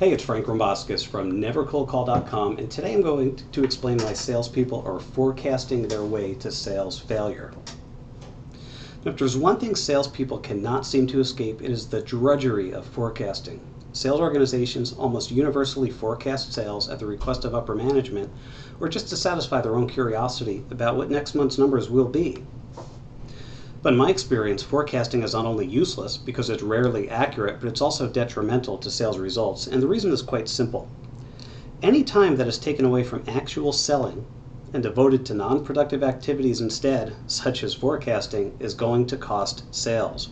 Hey, it's Frank Romboskis from NeverColdCall.com, and today I'm going to explain why salespeople are forecasting their way to sales failure. Now, if there's one thing salespeople cannot seem to escape, it is the drudgery of forecasting. Sales organizations almost universally forecast sales at the request of upper management, or just to satisfy their own curiosity about what next month's numbers will be. But in my experience, forecasting is not only useless because it's rarely accurate, but it's also detrimental to sales results. And the reason is quite simple. Any time that is taken away from actual selling and devoted to non-productive activities instead, such as forecasting, is going to cost sales.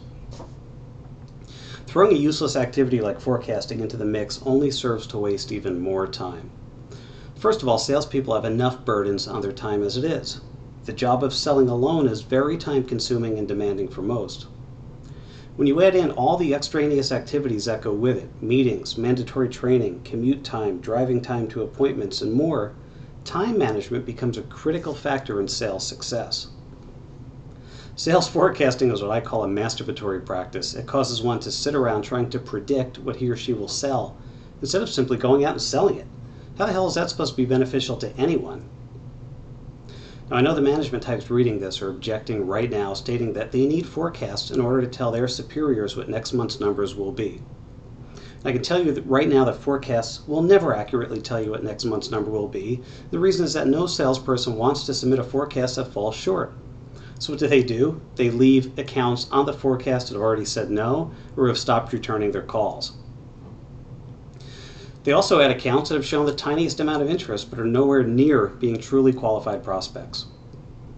Throwing a useless activity like forecasting into the mix only serves to waste even more time. First of all, salespeople have enough burdens on their time as it is. The job of selling alone is very time-consuming and demanding for most. When you add in all the extraneous activities that go with it, meetings, mandatory training, commute time, driving time to appointments, and more, time management becomes a critical factor in sales success. Sales forecasting is what I call a masturbatory practice. It causes one to sit around trying to predict what he or she will sell, instead of simply going out and selling it. How the hell is that supposed to be beneficial to anyone? Now, I know the management types reading this are objecting right now, stating that they need forecasts in order to tell their superiors what next month's numbers will be. I can tell you that right now that forecasts will never accurately tell you what next month's number will be. The reason is that no salesperson wants to submit a forecast that falls short. So what do? They leave accounts on the forecast that have already said no or have stopped returning their calls. They also add accounts that have shown the tiniest amount of interest but are nowhere near being truly qualified prospects.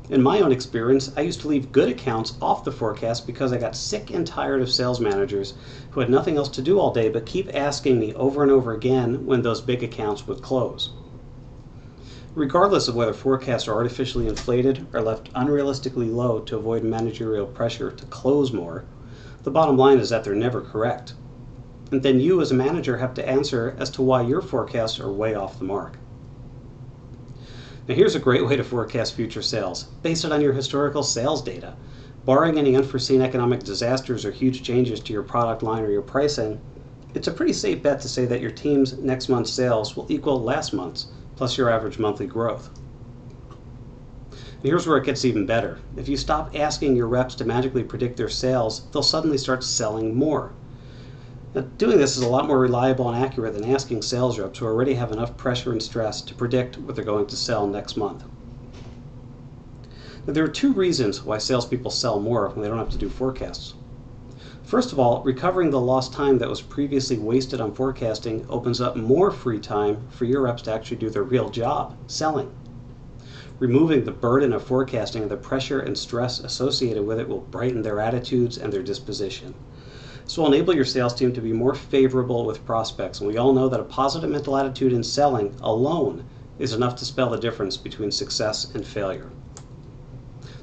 In my own experience, I used to leave good accounts off the forecast because I got sick and tired of sales managers who had nothing else to do all day but keep asking me over and over again when those big accounts would close. Regardless of whether forecasts are artificially inflated or left unrealistically low to avoid managerial pressure to close more, the bottom line is that they're never correct. And then you as a manager have to answer as to why your forecasts are way off the mark. Now here's a great way to forecast future sales. Base it on your historical sales data. Barring any unforeseen economic disasters or huge changes to your product line or your pricing, it's a pretty safe bet to say that your team's next month's sales will equal last month's, plus your average monthly growth. And here's where it gets even better. If you stop asking your reps to magically predict their sales, they'll suddenly start selling more. Now, doing this is a lot more reliable and accurate than asking sales reps who already have enough pressure and stress to predict what they're going to sell next month. Now, there are two reasons why salespeople sell more when they don't have to do forecasts. First of all, recovering the lost time that was previously wasted on forecasting opens up more free time for your reps to actually do their real job, selling. Removing the burden of forecasting and the pressure and stress associated with it will brighten their attitudes and their disposition. This will enable your sales team to be more favorable with prospects, and we all know that a positive mental attitude in selling alone is enough to spell the difference between success and failure.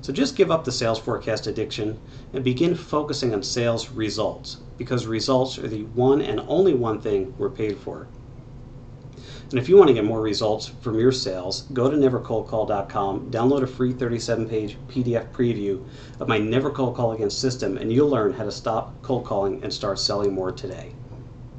So just give up the sales forecast addiction and begin focusing on sales results, because results are the one and only one thing we're paid for. And if you want to get more results from your sales, go to NeverColdCall.com, download a free 37-page PDF preview of my Never Cold Call Again system, and you'll learn how to stop cold calling and start selling more today.